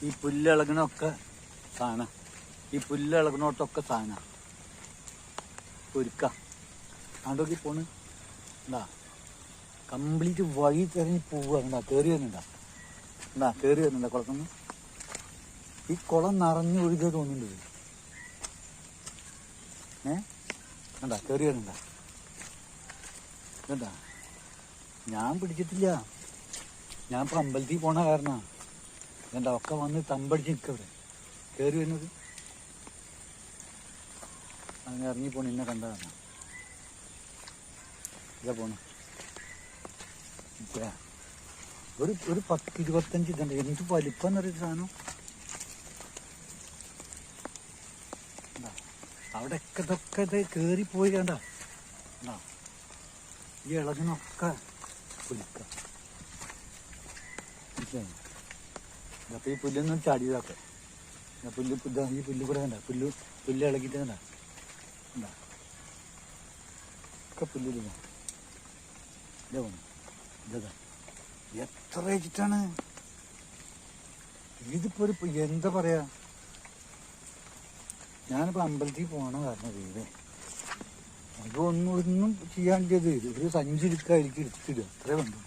ഈ പുല്ലിളകണൊക്കെ സാധനം, ഈ പുല്ലിളകണോട്ടൊക്കെ സാധനം ഒരുക്ക ആണ്ടോക്കി പോണ്. എന്താ കംപ്ലീറ്റ് വഴി തിരഞ്ഞ് പോവുക. എന്താ കയറി വരുന്നുണ്ടാ, എന്താ കയറി വരുന്നുണ്ടാ കുളത്തുനിന്ന്. ഈ കുളം നിറഞ്ഞു ഒഴുകിയ തോന്നുന്നുണ്ട്. എന്താ കയറി വരുന്നുണ്ടാ. എന്താ ഞാൻ പിടിച്ചിട്ടില്ല, ഞാൻ ഇപ്പം അമ്പലത്തിൽ പോണ കാരണമാണ്. എന്താ ഒക്കെ വന്ന് തമ്പടിച്ച് നിൽക്കവിടെ കയറി വരുന്നത്. അങ്ങനെ ഇറങ്ങിപ്പോണ എന്നെ കണ്ട കാരണം ഇതാ പോണു. ഒരു 10-25 ഇതുണ്ട്. എന്ത് വലിപ്പം എന്നൊരു സാധനം. അവിടെയൊക്കെ ഇതൊക്കെ ഇത് കയറിപ്പോയി കണ്ട. ഈ ഇളകിനൊക്കെ പുലിക്ക. അപ്പൊ ഈ പുല്ലൊന്നും ചാടിയതാക്കെ. പുല്ല് ഈ പുല്ല് കൂടെ കണ്ട, പുല്ല് ഇളകിയിട്ട് കണ്ട. എന്താ ഒക്കെ പുല്ലില്ല. ഇതാ പോണു. ഇതാ എത്ര വെച്ചിട്ടാണ് ഇതിപ്പോ ഒരു എന്താ പറയാ. ഞാനിപ്പോ അമ്പലത്തിൽ പോകണ കാരണം വീട് അതൊന്നും ചെയ്യാണ്ടിയത് ഒരു സഞ്ചി എടുക്കുക, എനിക്ക് എടുത്തിടുക, അത്രേ വേണ്ടു.